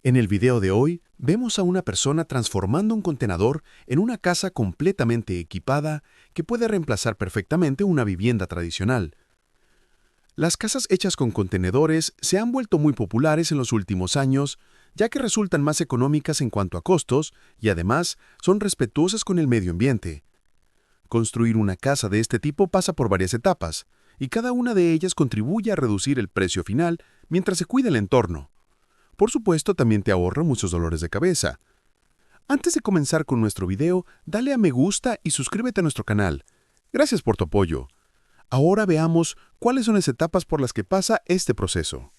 En el video de hoy, vemos a una persona transformando un contenedor en una casa completamente equipada que puede reemplazar perfectamente una vivienda tradicional. Las casas hechas con contenedores se han vuelto muy populares en los últimos años, ya que resultan más económicas en cuanto a costos y además son respetuosas con el medio ambiente. Construir una casa de este tipo pasa por varias etapas, y cada una de ellas contribuye a reducir el precio final mientras se cuida el entorno. Por supuesto, también te ahorra muchos dolores de cabeza. Antes de comenzar con nuestro video, dale a me gusta y suscríbete a nuestro canal. Gracias por tu apoyo. Ahora veamos cuáles son las etapas por las que pasa este proceso.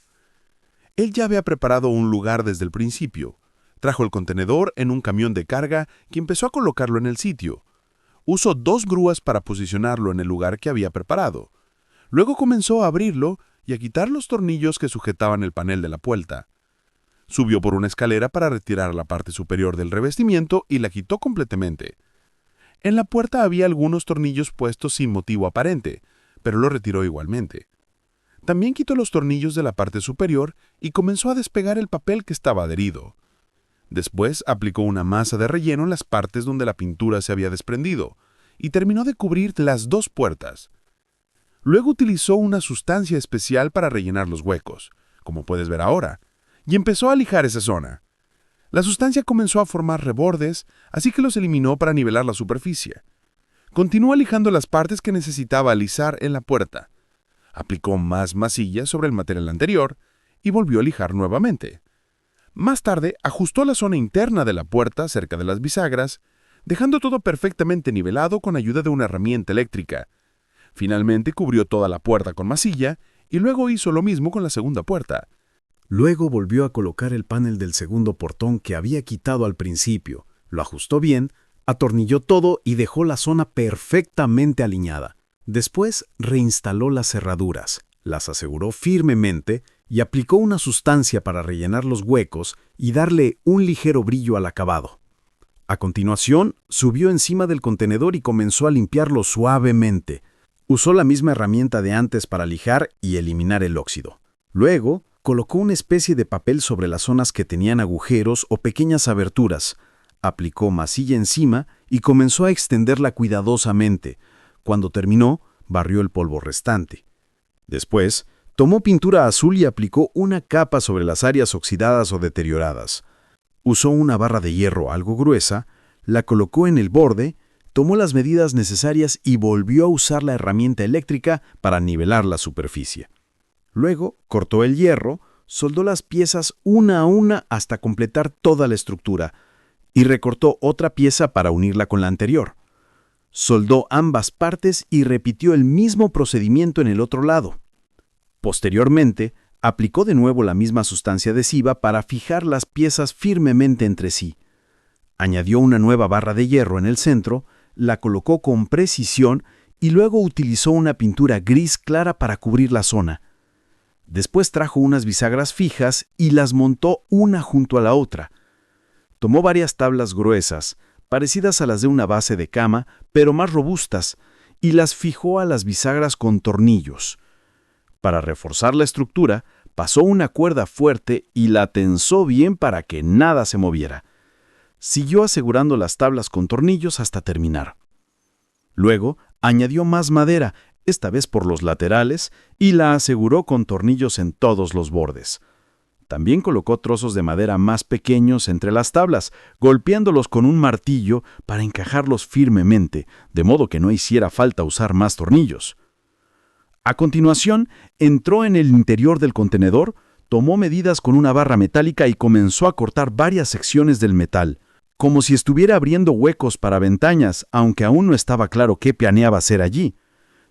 Él ya había preparado un lugar desde el principio. Trajo el contenedor en un camión de carga y empezó a colocarlo en el sitio. Usó 2 grúas para posicionarlo en el lugar que había preparado. Luego comenzó a abrirlo y a quitar los tornillos que sujetaban el panel de la puerta. Subió por una escalera para retirar la parte superior del revestimiento y la quitó completamente. En la puerta había algunos tornillos puestos sin motivo aparente, pero lo retiró igualmente. También quitó los tornillos de la parte superior y comenzó a despegar el papel que estaba adherido. Después aplicó una masa de relleno en las partes donde la pintura se había desprendido y terminó de cubrir las 2 puertas. Luego utilizó una sustancia especial para rellenar los huecos, como puedes ver ahora, y empezó a lijar esa zona. La sustancia comenzó a formar rebordes, así que los eliminó para nivelar la superficie. Continuó lijando las partes que necesitaba alisar en la puerta. Aplicó más masilla sobre el material anterior y volvió a lijar nuevamente. Más tarde, ajustó la zona interna de la puerta cerca de las bisagras, dejando todo perfectamente nivelado con ayuda de una herramienta eléctrica. Finalmente cubrió toda la puerta con masilla y luego hizo lo mismo con la segunda puerta. Luego volvió a colocar el panel del segundo portón que había quitado al principio, lo ajustó bien, atornilló todo y dejó la zona perfectamente alineada. Después reinstaló las cerraduras, las aseguró firmemente y aplicó una sustancia para rellenar los huecos y darle un ligero brillo al acabado. A continuación, subió encima del contenedor y comenzó a limpiarlo suavemente. Usó la misma herramienta de antes para lijar y eliminar el óxido. Luego, colocó una especie de papel sobre las zonas que tenían agujeros o pequeñas aberturas, aplicó masilla encima y comenzó a extenderla cuidadosamente. Cuando terminó, barrió el polvo restante. Después, tomó pintura azul y aplicó una capa sobre las áreas oxidadas o deterioradas. Usó una barra de hierro algo gruesa, la colocó en el borde, tomó las medidas necesarias y volvió a usar la herramienta eléctrica para nivelar la superficie. Luego, cortó el hierro, soldó las piezas una a una hasta completar toda la estructura y recortó otra pieza para unirla con la anterior. Soldó ambas partes y repitió el mismo procedimiento en el otro lado. Posteriormente, aplicó de nuevo la misma sustancia adhesiva para fijar las piezas firmemente entre sí. Añadió una nueva barra de hierro en el centro, la colocó con precisión y luego utilizó una pintura gris clara para cubrir la zona. Después trajo unas bisagras fijas y las montó una junto a la otra. Tomó varias tablas gruesas, parecidas a las de una base de cama, pero más robustas, y las fijó a las bisagras con tornillos. Para reforzar la estructura, pasó una cuerda fuerte y la tensó bien para que nada se moviera. Siguió asegurando las tablas con tornillos hasta terminar. Luego, añadió más madera, esta vez por los laterales, y la aseguró con tornillos en todos los bordes. También colocó trozos de madera más pequeños entre las tablas, golpeándolos con un martillo para encajarlos firmemente, de modo que no hiciera falta usar más tornillos. A continuación, entró en el interior del contenedor, tomó medidas con una barra metálica y comenzó a cortar varias secciones del metal, como si estuviera abriendo huecos para ventanas, aunque aún no estaba claro qué planeaba hacer allí.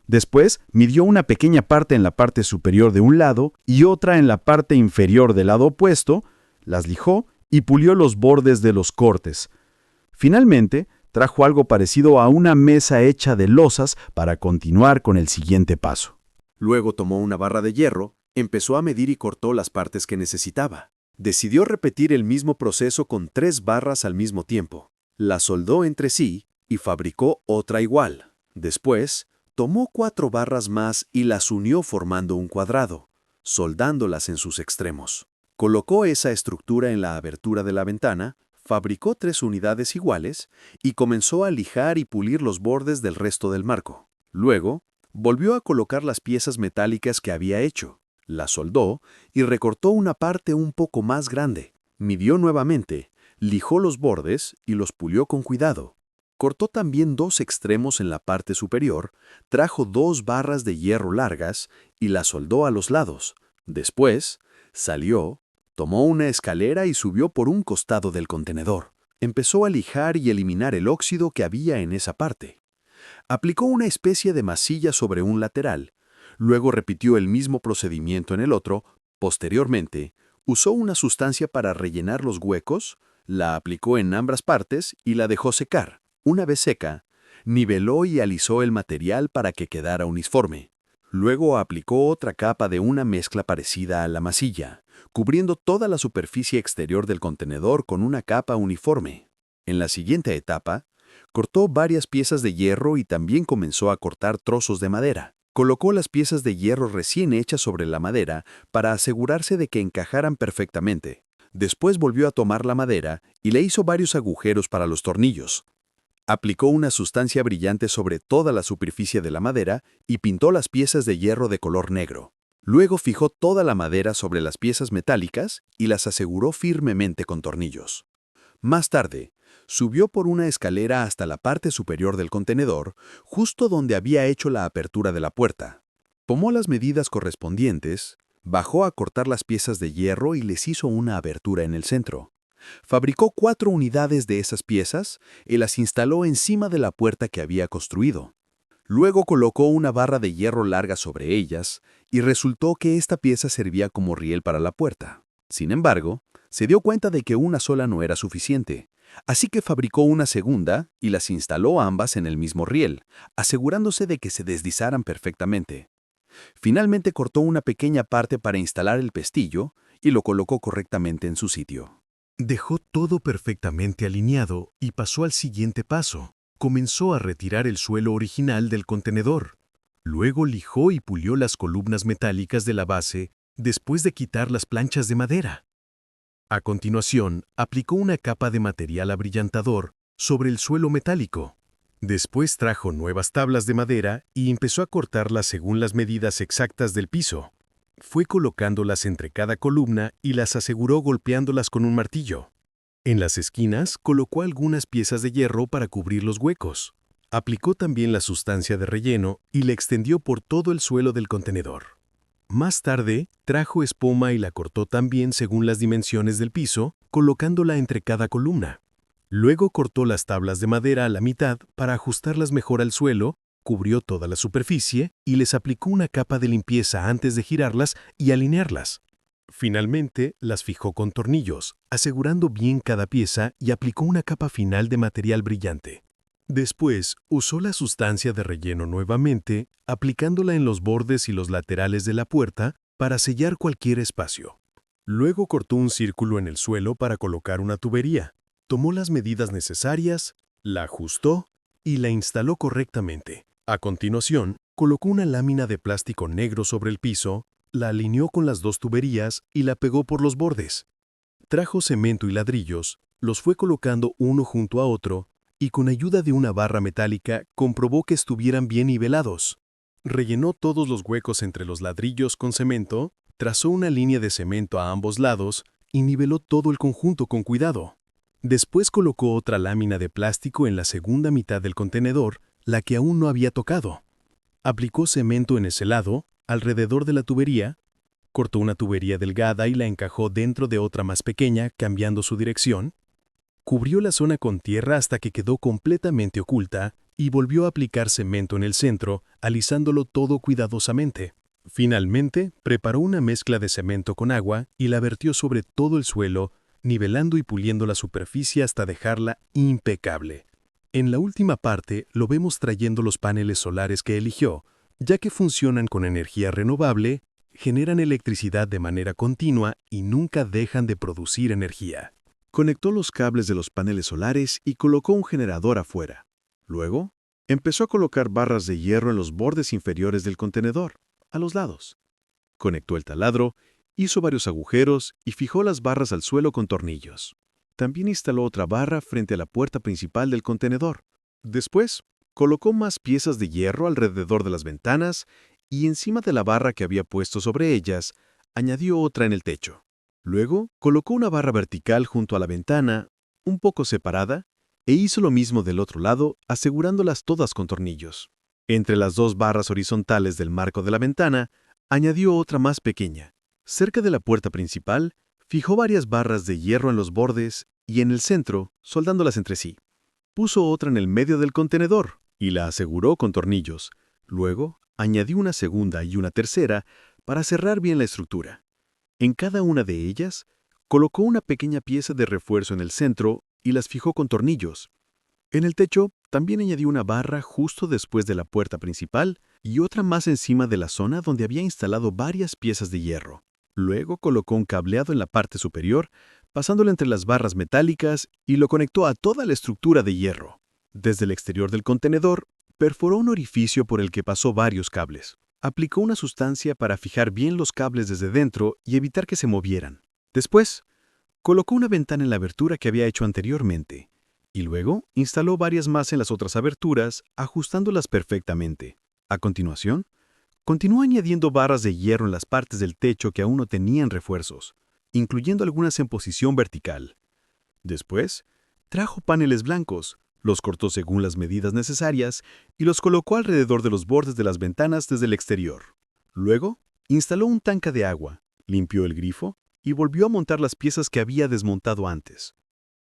Después, midió una pequeña parte en la parte superior de un lado y otra en la parte inferior del lado opuesto, las lijó y pulió los bordes de los cortes. Finalmente, trajo algo parecido a una mesa hecha de losas para continuar con el siguiente paso. Luego tomó una barra de hierro, empezó a medir y cortó las partes que necesitaba. Decidió repetir el mismo proceso con 3 barras al mismo tiempo. Las soldó entre sí y fabricó otra igual. Después, tomó 4 barras más y las unió formando un cuadrado, soldándolas en sus extremos. Colocó esa estructura en la abertura de la ventana, fabricó 3 unidades iguales y comenzó a lijar y pulir los bordes del resto del marco. Luego, volvió a colocar las piezas metálicas que había hecho, las soldó y recortó una parte un poco más grande. Midió nuevamente, lijó los bordes y los pulió con cuidado. Cortó también 2 extremos en la parte superior, trajo 2 barras de hierro largas y las soldó a los lados. Después, salió, tomó una escalera y subió por un costado del contenedor. Empezó a lijar y eliminar el óxido que había en esa parte. Aplicó una especie de masilla sobre un lateral. Luego repitió el mismo procedimiento en el otro. Posteriormente, usó una sustancia para rellenar los huecos, la aplicó en ambas partes y la dejó secar. Una vez seca, niveló y alisó el material para que quedara uniforme. Luego aplicó otra capa de una mezcla parecida a la masilla, cubriendo toda la superficie exterior del contenedor con una capa uniforme. En la siguiente etapa, cortó varias piezas de hierro y también comenzó a cortar trozos de madera. Colocó las piezas de hierro recién hechas sobre la madera para asegurarse de que encajaran perfectamente. Después volvió a tomar la madera y le hizo varios agujeros para los tornillos. Aplicó una sustancia brillante sobre toda la superficie de la madera y pintó las piezas de hierro de color negro. Luego fijó toda la madera sobre las piezas metálicas y las aseguró firmemente con tornillos. Más tarde, subió por una escalera hasta la parte superior del contenedor, justo donde había hecho la apertura de la puerta. Tomó las medidas correspondientes, bajó a cortar las piezas de hierro y les hizo una abertura en el centro. Fabricó 4 unidades de esas piezas y las instaló encima de la puerta que había construido. Luego colocó una barra de hierro larga sobre ellas y resultó que esta pieza servía como riel para la puerta. Sin embargo, se dio cuenta de que una sola no era suficiente, así que fabricó una segunda y las instaló ambas en el mismo riel, asegurándose de que se deslizaran perfectamente. Finalmente cortó una pequeña parte para instalar el pestillo y lo colocó correctamente en su sitio. Dejó todo perfectamente alineado y pasó al siguiente paso. Comenzó a retirar el suelo original del contenedor. Luego lijó y pulió las columnas metálicas de la base después de quitar las planchas de madera. A continuación, aplicó una capa de material abrillantador sobre el suelo metálico. Después trajo nuevas tablas de madera y empezó a cortarlas según las medidas exactas del piso. Fue colocándolas entre cada columna y las aseguró golpeándolas con un martillo. En las esquinas colocó algunas piezas de hierro para cubrir los huecos. Aplicó también la sustancia de relleno y la extendió por todo el suelo del contenedor. Más tarde, trajo espuma y la cortó también según las dimensiones del piso, colocándola entre cada columna. Luego cortó las tablas de madera a la mitad para ajustarlas mejor al suelo, cubrió toda la superficie y les aplicó una capa de limpieza antes de girarlas y alinearlas. Finalmente, las fijó con tornillos, asegurando bien cada pieza y aplicó una capa final de material brillante. Después, usó la sustancia de relleno nuevamente, aplicándola en los bordes y los laterales de la puerta para sellar cualquier espacio. Luego cortó un círculo en el suelo para colocar una tubería. Tomó las medidas necesarias, la ajustó y la instaló correctamente. A continuación, colocó una lámina de plástico negro sobre el piso, la alineó con las 2 tuberías y la pegó por los bordes. Trajo cemento y ladrillos, los fue colocando uno junto a otro y con ayuda de una barra metálica comprobó que estuvieran bien nivelados. Rellenó todos los huecos entre los ladrillos con cemento, trazó una línea de cemento a ambos lados y niveló todo el conjunto con cuidado. Después colocó otra lámina de plástico en la segunda mitad del contenedor, la que aún no había tocado. Aplicó cemento en ese lado, alrededor de la tubería, cortó una tubería delgada y la encajó dentro de otra más pequeña, cambiando su dirección. Cubrió la zona con tierra hasta que quedó completamente oculta y volvió a aplicar cemento en el centro, alisándolo todo cuidadosamente. Finalmente, preparó una mezcla de cemento con agua y la vertió sobre todo el suelo, nivelando y puliendo la superficie hasta dejarla impecable. En la última parte lo vemos trayendo los paneles solares que eligió, ya que funcionan con energía renovable, generan electricidad de manera continua y nunca dejan de producir energía. Conectó los cables de los paneles solares y colocó un generador afuera. Luego, empezó a colocar barras de hierro en los bordes inferiores del contenedor, a los lados. Conectó el taladro Hizo varios agujeros y fijó las barras al suelo con tornillos. También instaló otra barra frente a la puerta principal del contenedor. Después, colocó más piezas de hierro alrededor de las ventanas y encima de la barra que había puesto sobre ellas, añadió otra en el techo. Luego, colocó una barra vertical junto a la ventana, un poco separada, e hizo lo mismo del otro lado, asegurándolas todas con tornillos. Entre las dos barras horizontales del marco de la ventana, añadió otra más pequeña. Cerca de la puerta principal, fijó varias barras de hierro en los bordes y en el centro, soldándolas entre sí. Puso otra en el medio del contenedor y la aseguró con tornillos. Luego, añadió una segunda y una tercera para cerrar bien la estructura. En cada una de ellas, colocó una pequeña pieza de refuerzo en el centro y las fijó con tornillos. En el techo, también añadió una barra justo después de la puerta principal y otra más encima de la zona donde había instalado varias piezas de hierro. Luego colocó un cableado en la parte superior, pasándolo entre las barras metálicas y lo conectó a toda la estructura de hierro. Desde el exterior del contenedor, perforó un orificio por el que pasó varios cables. Aplicó una sustancia para fijar bien los cables desde dentro y evitar que se movieran. Después, colocó una ventana en la abertura que había hecho anteriormente, y luego instaló varias más en las otras aberturas, ajustándolas perfectamente. A continuación, continuó añadiendo barras de hierro en las partes del techo que aún no tenían refuerzos, incluyendo algunas en posición vertical. Después, trajo paneles blancos, los cortó según las medidas necesarias y los colocó alrededor de los bordes de las ventanas desde el exterior. Luego, instaló un tanque de agua, limpió el grifo y volvió a montar las piezas que había desmontado antes.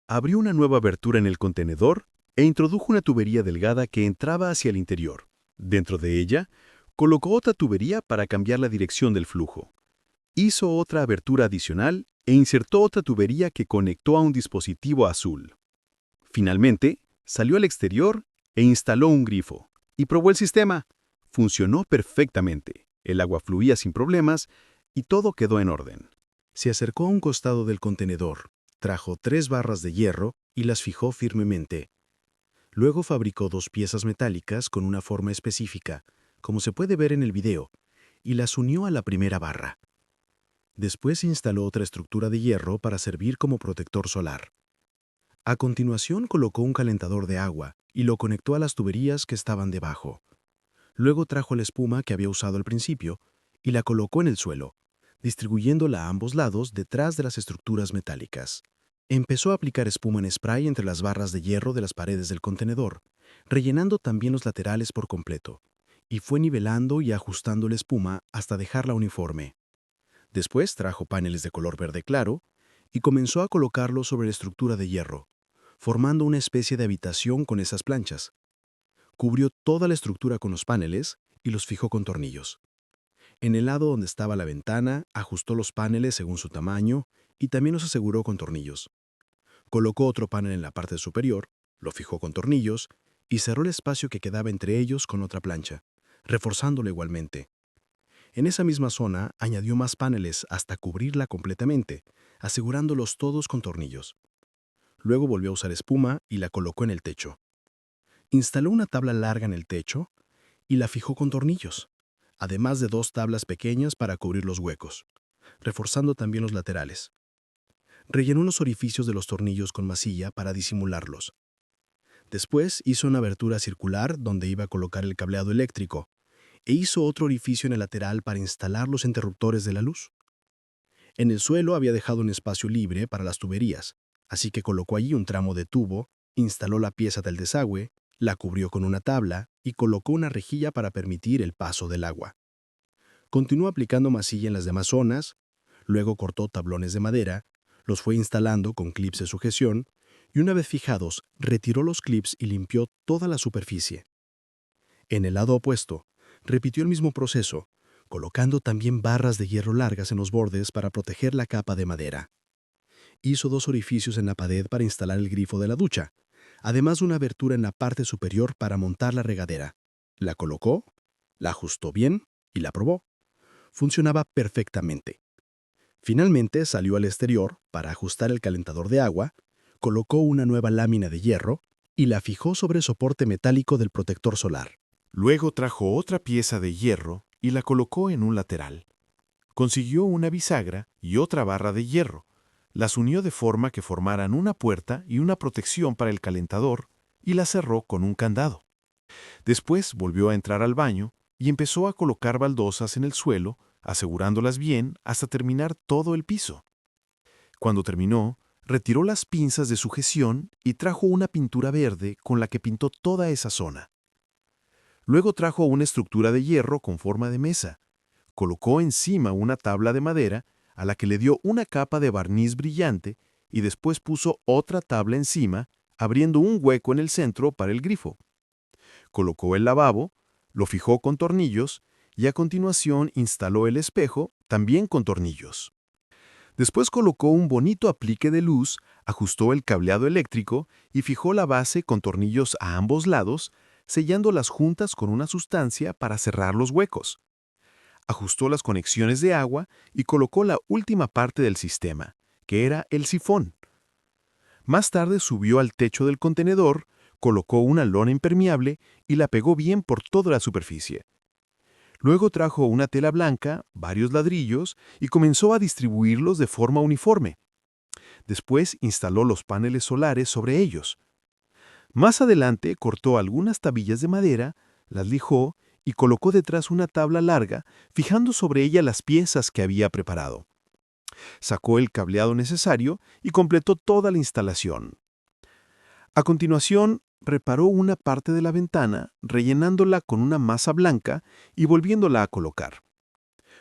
Abrió una nueva abertura en el contenedor e introdujo una tubería delgada que entraba hacia el interior. Dentro de ella, colocó otra tubería para cambiar la dirección del flujo. Hizo otra abertura adicional e insertó otra tubería que conectó a un dispositivo azul. Finalmente, salió al exterior e instaló un grifo y probó el sistema. Funcionó perfectamente, el agua fluía sin problemas y todo quedó en orden. Se acercó a un costado del contenedor, trajo 3 barras de hierro y las fijó firmemente. Luego fabricó 2 piezas metálicas con una forma específica, como se puede ver en el video, y las unió a la primera barra. Después instaló otra estructura de hierro para servir como protector solar. A continuación colocó un calentador de agua y lo conectó a las tuberías que estaban debajo. Luego trajo la espuma que había usado al principio y la colocó en el suelo, distribuyéndola a ambos lados detrás de las estructuras metálicas. Empezó a aplicar espuma en spray entre las barras de hierro de las paredes del contenedor, rellenando también los laterales por completo, y fue nivelando y ajustando la espuma hasta dejarla uniforme. Después trajo paneles de color verde claro y comenzó a colocarlos sobre la estructura de hierro, formando una especie de habitación con esas planchas. Cubrió toda la estructura con los paneles y los fijó con tornillos. En el lado donde estaba la ventana, ajustó los paneles según su tamaño y también los aseguró con tornillos. Colocó otro panel en la parte superior, lo fijó con tornillos y cerró el espacio que quedaba entre ellos con otra plancha, reforzándolo igualmente. En esa misma zona añadió más paneles hasta cubrirla completamente, asegurándolos todos con tornillos. Luego volvió a usar espuma y la colocó en el techo. Instaló una tabla larga en el techo y la fijó con tornillos, además de 2 tablas pequeñas para cubrir los huecos, reforzando también los laterales. Rellenó los orificios de los tornillos con masilla para disimularlos. Después hizo una abertura circular donde iba a colocar el cableado eléctrico e hizo otro orificio en el lateral para instalar los interruptores de la luz. En el suelo había dejado un espacio libre para las tuberías, así que colocó allí un tramo de tubo, instaló la pieza del desagüe, la cubrió con una tabla y colocó una rejilla para permitir el paso del agua. Continuó aplicando masilla en las demás zonas, luego cortó tablones de madera, los fue instalando con clips de sujeción y una vez fijados, retiró los clips y limpió toda la superficie. En el lado opuesto, repitió el mismo proceso, colocando también barras de hierro largas en los bordes para proteger la capa de madera. Hizo 2 orificios en la pared para instalar el grifo de la ducha, además de una abertura en la parte superior para montar la regadera. La colocó, la ajustó bien y la probó. Funcionaba perfectamente. Finalmente salió al exterior para ajustar el calentador de agua, colocó una nueva lámina de hierro y la fijó sobre el soporte metálico del protector solar. Luego trajo otra pieza de hierro y la colocó en un lateral. Consiguió una bisagra y otra barra de hierro. Las unió de forma que formaran una puerta y una protección para el calentador y la cerró con un candado. Después volvió a entrar al baño y empezó a colocar baldosas en el suelo, asegurándolas bien hasta terminar todo el piso. Cuando terminó, retiró las pinzas de sujeción y trajo una pintura verde con la que pintó toda esa zona. Luego trajo una estructura de hierro con forma de mesa. Colocó encima una tabla de madera a la que le dio una capa de barniz brillante y después puso otra tabla encima, abriendo un hueco en el centro para el grifo. Colocó el lavabo, lo fijó con tornillos y a continuación instaló el espejo, también con tornillos. Después colocó un bonito aplique de luz, ajustó el cableado eléctrico y fijó la base con tornillos a ambos lados, sellando las juntas con una sustancia para cerrar los huecos. Ajustó las conexiones de agua y colocó la última parte del sistema, que era el sifón. Más tarde subió al techo del contenedor, colocó una lona impermeable y la pegó bien por toda la superficie. Luego trajo una tela blanca, varios ladrillos y comenzó a distribuirlos de forma uniforme. Después instaló los paneles solares sobre ellos. Más adelante cortó algunas tabillas de madera, las lijó y colocó detrás una tabla larga, fijando sobre ella las piezas que había preparado. Sacó el cableado necesario y completó toda la instalación. A continuación, reparó una parte de la ventana, rellenándola con una masa blanca y volviéndola a colocar.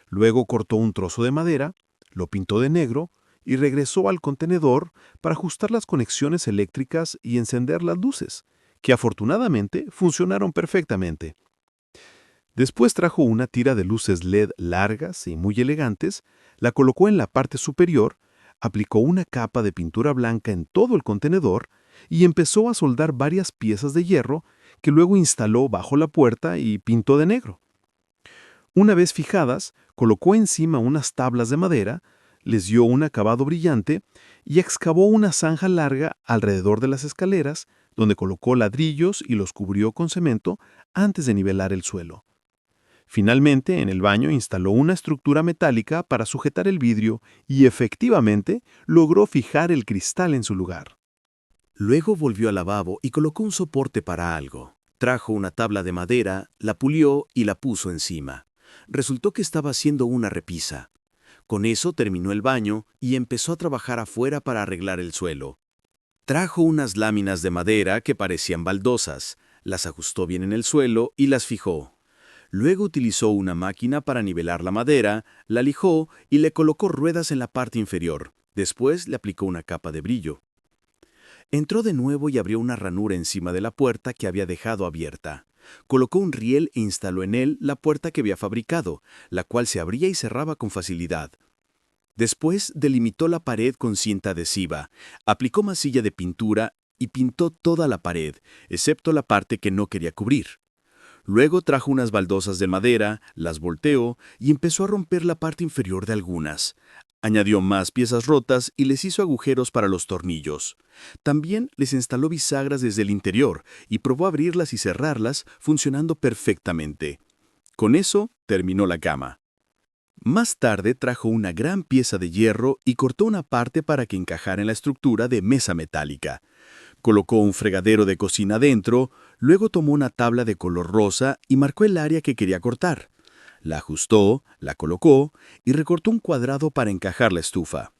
Luego cortó un trozo de madera, lo pintó de negro y regresó al contenedor para ajustar las conexiones eléctricas y encender las luces, que afortunadamente funcionaron perfectamente. Después trajo una tira de luces LED largas y muy elegantes, la colocó en la parte superior, aplicó una capa de pintura blanca en todo el contenedor y empezó a soldar varias piezas de hierro que luego instaló bajo la puerta y pintó de negro. Una vez fijadas, colocó encima unas tablas de madera, les dio un acabado brillante y excavó una zanja larga alrededor de las escaleras, donde colocó ladrillos y los cubrió con cemento antes de nivelar el suelo. Finalmente, en el baño instaló una estructura metálica para sujetar el vidrio y efectivamente logró fijar el cristal en su lugar. Luego volvió al lavabo y colocó un soporte para algo. Trajo una tabla de madera, la pulió y la puso encima. Resultó que estaba haciendo una repisa. Con eso terminó el baño y empezó a trabajar afuera para arreglar el suelo. Trajo unas láminas de madera que parecían baldosas, las ajustó bien en el suelo y las fijó. Luego utilizó una máquina para nivelar la madera, la lijó y le colocó ruedas en la parte inferior. Después le aplicó una capa de brillo. Entró de nuevo y abrió una ranura encima de la puerta que había dejado abierta. Colocó un riel e instaló en él la puerta que había fabricado, la cual se abría y cerraba con facilidad. Después delimitó la pared con cinta adhesiva, aplicó masilla de pintura y pintó toda la pared, excepto la parte que no quería cubrir. Luego trajo unas baldosas de madera, las volteó y empezó a romper la parte inferior de algunas. Añadió más piezas rotas y les hizo agujeros para los tornillos. También les instaló bisagras desde el interior y probó abrirlas y cerrarlas, funcionando perfectamente. Con eso terminó la cama. Más tarde trajo una gran pieza de hierro y cortó una parte para que encajara en la estructura de mesa metálica. Colocó un fregadero de cocina dentro, luego tomó una tabla de color rosa y marcó el área que quería cortar. La ajustó, la colocó y recortó un cuadrado para encajar la estufa.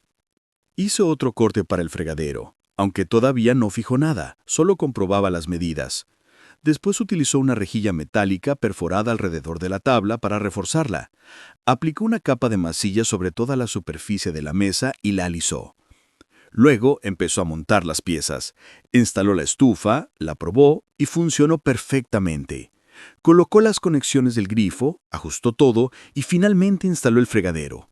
Hizo otro corte para el fregadero, aunque todavía no fijó nada, solo comprobaba las medidas. Después utilizó una rejilla metálica perforada alrededor de la tabla para reforzarla. Aplicó una capa de masilla sobre toda la superficie de la mesa y la alisó. Luego empezó a montar las piezas. Instaló la estufa, la probó y funcionó perfectamente. Colocó las conexiones del grifo, ajustó todo y finalmente instaló el fregadero.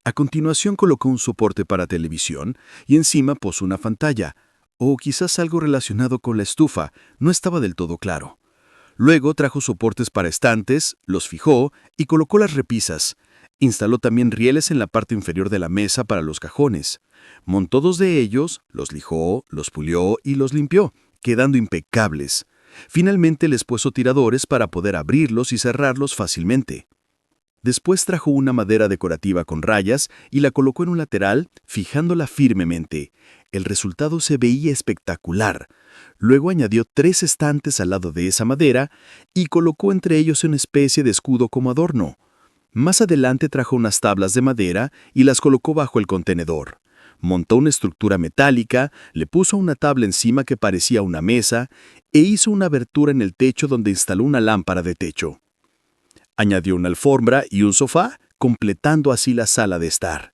A continuación colocó un soporte para televisión y encima puso una pantalla, o quizás algo relacionado con la estufa, no estaba del todo claro. Luego trajo soportes para estantes, los fijó y colocó las repisas. Instaló también rieles en la parte inferior de la mesa para los cajones. Montó 2 de ellos, los lijó, los pulió y los limpió, quedando impecables. Finalmente les puso tiradores para poder abrirlos y cerrarlos fácilmente. Después trajo una madera decorativa con rayas y la colocó en un lateral, fijándola firmemente. El resultado se veía espectacular. Luego añadió 3 estantes al lado de esa madera y colocó entre ellos una especie de escudo como adorno. Más adelante trajo unas tablas de madera y las colocó bajo el contenedor. Montó una estructura metálica, le puso una tabla encima que parecía una mesa e hizo una abertura en el techo donde instaló una lámpara de techo. Añadió una alfombra y un sofá, completando así la sala de estar.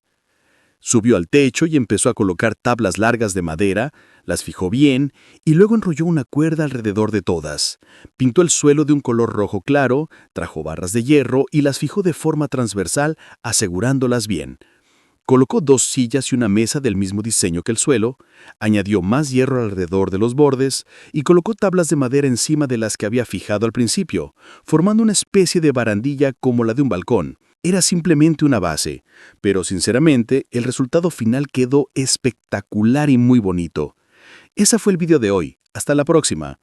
Subió al techo y empezó a colocar tablas largas de madera, las fijó bien y luego enrolló una cuerda alrededor de todas. Pintó el suelo de un color rojo claro, trajo barras de hierro y las fijó de forma transversal, asegurándolas bien. Colocó 2 sillas y una mesa del mismo diseño que el suelo, añadió más hierro alrededor de los bordes y colocó tablas de madera encima de las que había fijado al principio, formando una especie de barandilla como la de un balcón. Era simplemente una base, pero sinceramente el resultado final quedó espectacular y muy bonito. Ese fue el vídeo de hoy. Hasta la próxima.